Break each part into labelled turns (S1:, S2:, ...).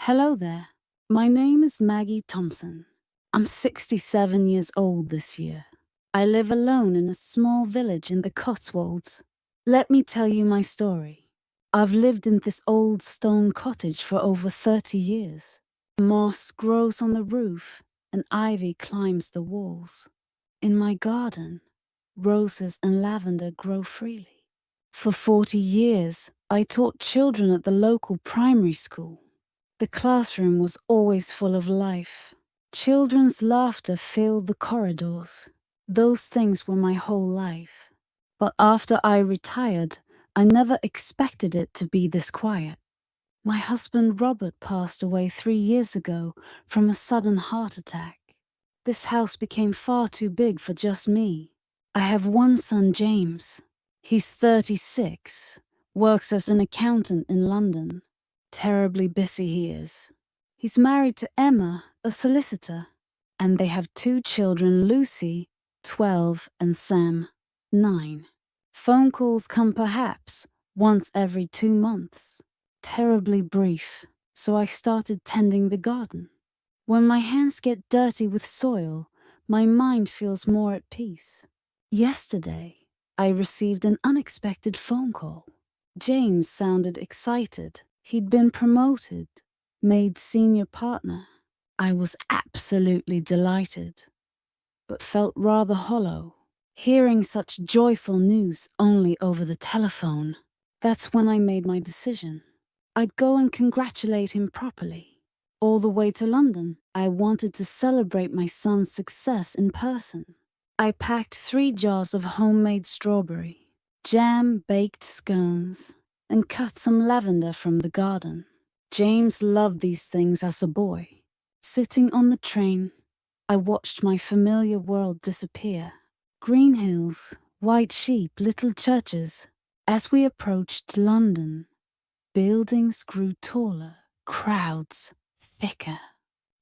S1: Hello there. My name is Maggie Thompson. I'm 67 years old this year. I live alone in a small village in the Cotswolds. Let me tell you my story. I've lived in this old stone cottage for over 30 years. Moss grows on the roof and ivy climbs the walls. In my garden, roses and lavender grow freely. For 40 years, I taught children at the local primary school. The classroom was always full of life. Children's laughter filled the corridors. Those things were my whole life. But after I retired, I never expected it to be this quiet. My husband Robert passed away 3 years ago from a sudden heart attack. This house became far too big for just me. I have one son, James. He's 36, works as an accountant in London. Terribly busy he is. He's married to Emma, a solicitor, and they have 2 children, Lucy, 12, and Sam, 9. Phone calls come perhaps once every 2 months. Terribly brief, so I started tending the garden. When my hands get dirty with soil, my mind feels more at peace. Yesterday, I received an unexpected phone call. James sounded excited. He'd been promoted, made senior partner. I was absolutely delighted, but felt rather hollow. Hearing such joyful news only over the telephone, that's when I made my decision. I'd go and congratulate him properly. All the way to London, I wanted to celebrate my son's success in person. I packed 3 jars of homemade strawberry, jam, baked scones, and cut some lavender from the garden. James loved these things as a boy. Sitting on the train, I watched my familiar world disappear. Green hills, white sheep, little churches. As we approached London, buildings grew taller, crowds thicker.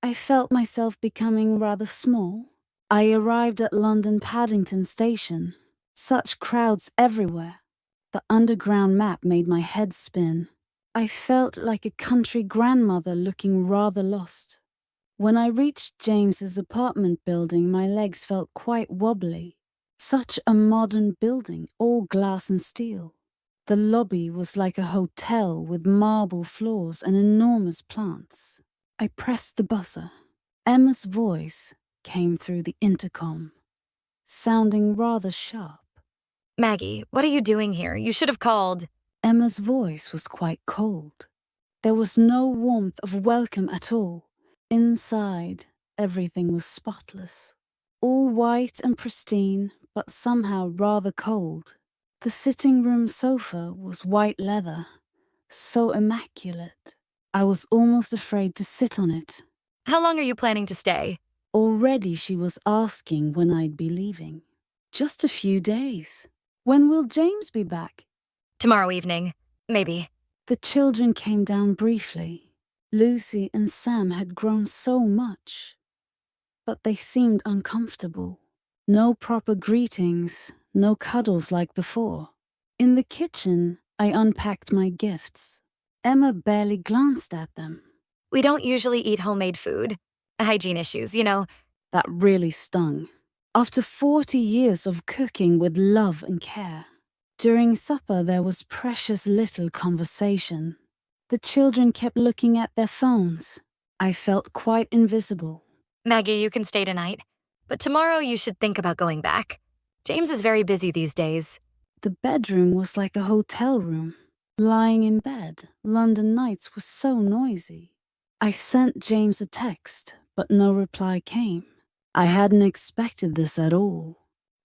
S1: I felt myself becoming rather small. I arrived at London Paddington Station. Such crowds everywhere. The underground map made my head spin. I felt like a country grandmother looking rather lost. When I reached James's apartment building, my legs felt quite wobbly. Such a modern building, all glass and steel. The lobby was like a hotel with marble floors and enormous plants. I pressed the buzzer. Emma's voice came through the intercom, sounding rather sharp.
S2: Maggie, what are you doing here? You should have called.
S1: Emma's voice was quite cold. There was no warmth of welcome at all. Inside, everything was spotless. All white and pristine, but somehow rather cold. The sitting room sofa was white leather, so immaculate. I was almost afraid to sit on it.
S2: How long are you planning to stay?
S1: Already she was asking when I'd be leaving. Just a few days. When will James be back?
S2: Tomorrow evening, maybe.
S1: The children came down briefly. Lucy and Sam had grown so much, but they seemed uncomfortable. No proper greetings, no cuddles like before. In the kitchen, I unpacked my gifts. Emma barely glanced at them.
S2: We don't usually eat homemade food. Hygiene issues, you know.
S1: That really stung. After 40 years of cooking with love and care, during supper there was precious little conversation. The children kept looking at their phones. I felt quite invisible.
S2: Maggie, you can stay tonight. But tomorrow you should think about going back. James is very busy these days.
S1: The bedroom was like a hotel room. Lying in bed, London nights were so noisy. I sent James a text, but no reply came. I hadn't expected this at all.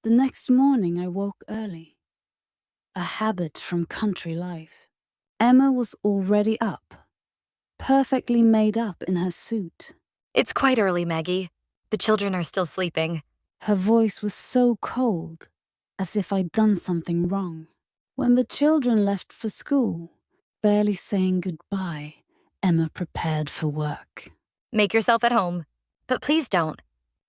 S1: The next morning I woke early. A habit from country life. Emma was already up, perfectly made up in her suit.
S2: It's quite early, Maggie. The children are still sleeping.
S1: Her voice was so cold, as if I'd done something wrong. When the children left for school, barely saying goodbye, Emma prepared for work.
S2: Make yourself at home. But please don't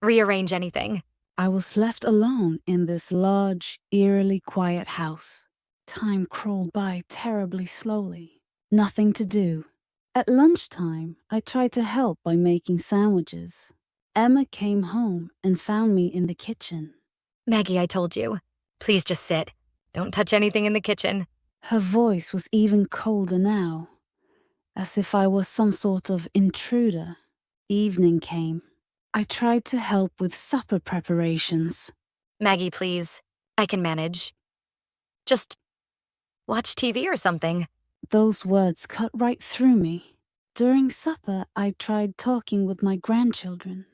S2: rearrange anything.
S1: I was left alone in this large, eerily quiet house. Time crawled by terribly slowly. Nothing to do. At lunchtime, I tried to help by making sandwiches. Emma came home and found me in the kitchen.
S2: Maggie, I told you. Please just sit. Don't touch anything in the kitchen.
S1: Her voice was even colder now, as if I was some sort of intruder. Evening came. I tried to help with supper preparations.
S2: Maggie, please. I can manage. Just watch TV or something.
S1: Those words cut right through me. During supper, I tried talking with my grandchildren,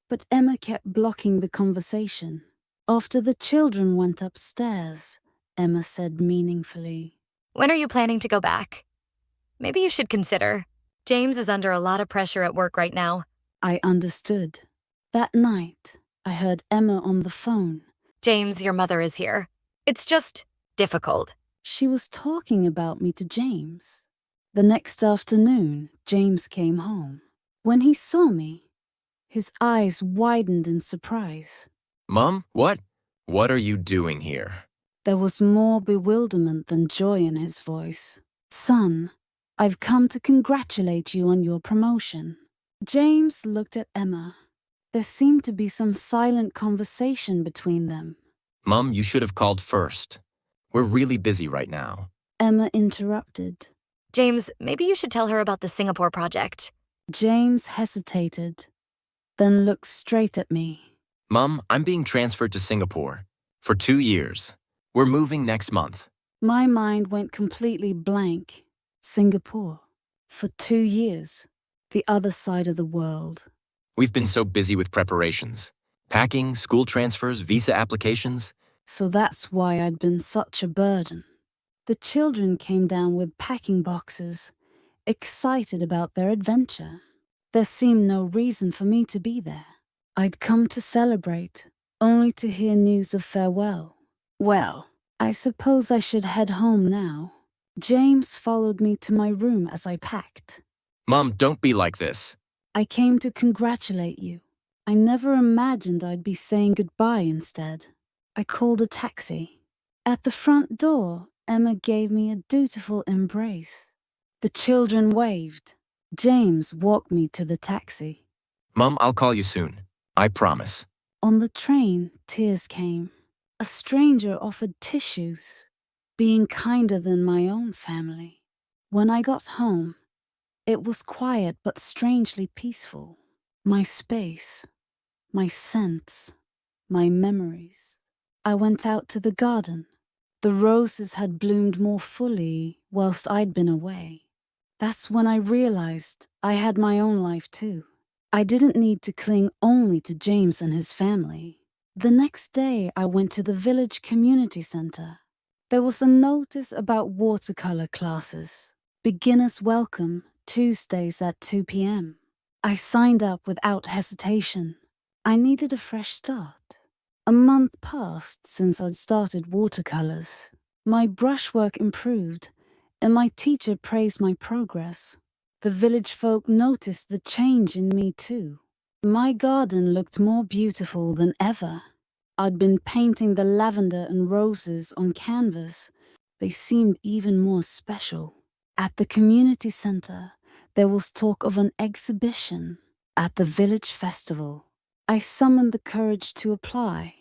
S1: but Emma kept blocking the conversation. After the children went upstairs, Emma said meaningfully,
S2: When are you planning to go back? Maybe you should consider. James is under a lot of pressure at work right now.
S1: I understood. That night, I heard Emma on the phone.
S2: James, your mother is here. It's just difficult.
S1: She was talking about me to James. The next afternoon, James came home. When he saw me, his eyes widened in surprise.
S3: Mom, what? What are you doing here?
S1: There was more bewilderment than joy in his voice. Son, I've come to congratulate you on your promotion. James looked at Emma. There seemed to be some silent conversation between them.
S3: Mom, you should have called first. We're really busy right now.
S1: Emma interrupted.
S2: James, maybe you should tell her about the Singapore project.
S1: James hesitated, then looked straight at me.
S3: Mom, I'm being transferred to Singapore for 2 years. We're moving next month.
S1: My mind went completely blank. Singapore. For 2 years. The other side of the world.
S3: We've been so busy with preparations. Packing, school transfers, visa applications.
S1: So that's why I'd been such a burden. The children came down with packing boxes, excited about their adventure. There seemed no reason for me to be there. I'd come to celebrate, only to hear news of farewell. Well, I suppose I should head home now. James followed me to my room as I packed.
S3: Mom, don't be like this.
S1: I came to congratulate you. I never imagined I'd be saying goodbye instead. I called a taxi. At the front door, Emma gave me a dutiful embrace. The children waved. James walked me to the taxi.
S3: Mom, I'll call you soon. I promise.
S1: On the train, tears came. A stranger offered tissues, being kinder than my own family. When I got home, it was quiet but strangely peaceful. My space, my scents, my memories. I went out to the garden. The roses had bloomed more fully whilst I'd been away. That's when I realized I had my own life too. I didn't need to cling only to James and his family. The next day, I went to the village community center. There was a notice about watercolor classes. Beginners welcome, Tuesdays at 2 p.m. I signed up without hesitation. I needed a fresh start. A month passed since I'd started watercolors. My brushwork improved, and my teacher praised my progress. The village folk noticed the change in me too. My garden looked more beautiful than ever. I'd been painting the lavender and roses on canvas. They seemed even more special. At the community center, there was talk of an exhibition. At the village festival, I summoned the courage to apply.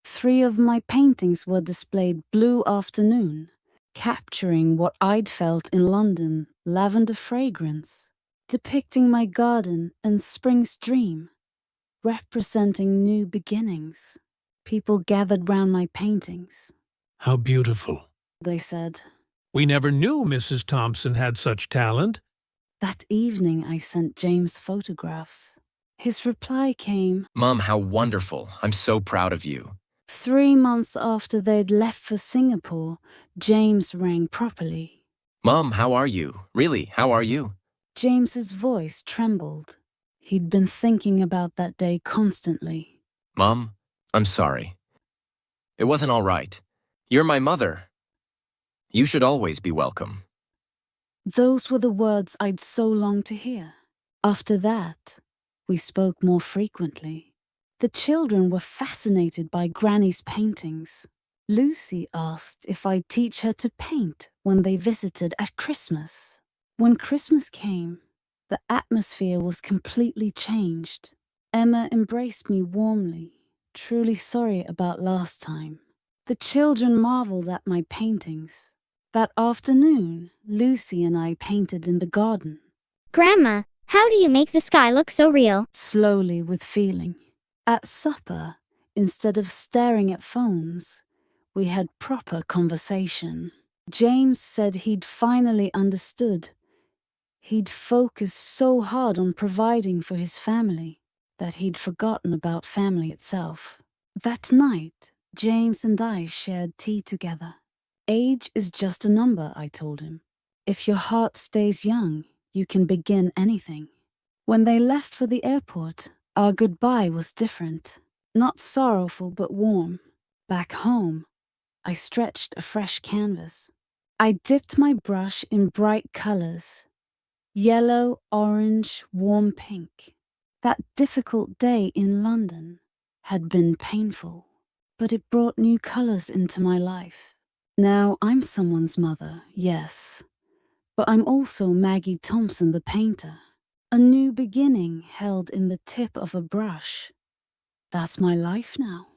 S1: 3 of my paintings were displayed Blue Afternoon, capturing what I'd felt in London, lavender fragrance, depicting my garden and spring's dream, representing new beginnings. People gathered round my paintings.
S4: How beautiful.
S1: They said.
S4: We never knew Mrs. Thompson had such talent.
S1: That evening I sent James photographs. His reply came,
S3: Mom, how wonderful. I'm so proud of you.
S1: 3 months after they'd left for Singapore, James rang properly.
S3: Mom, how are you? Really, how are you?
S1: James's voice trembled. He'd been thinking about that day constantly.
S3: Mom, I'm sorry. It wasn't all right. You're my mother. You should always be welcome.
S1: Those were the words I'd so longed to hear. After that, we spoke more frequently. The children were fascinated by Granny's paintings. Lucy asked if I'd teach her to paint when they visited at Christmas. When Christmas came, The atmosphere was completely changed. Emma embraced me warmly, truly sorry about last time. The children marveled at my paintings. That afternoon, Lucy and I painted in the garden.
S5: Grandma, how do you make the sky look so real?
S1: Slowly, with feeling. At supper, instead of staring at phones, we had proper conversation. James said he'd finally understood. He'd focused so hard on providing for his family that he'd forgotten about family itself. That night, James and I shared tea together. Age is just a number, I told him. If your heart stays young, you can begin anything. When they left for the airport, our goodbye was different. Not sorrowful, but warm. Back home, I stretched a fresh canvas. I dipped my brush in bright colors. Yellow, orange, warm pink. That difficult day in London had been painful, but it brought new colors into my life. Now I'm someone's mother, yes, but I'm also Maggie Thompson the painter. A new beginning held in the tip of a brush. That's my life now.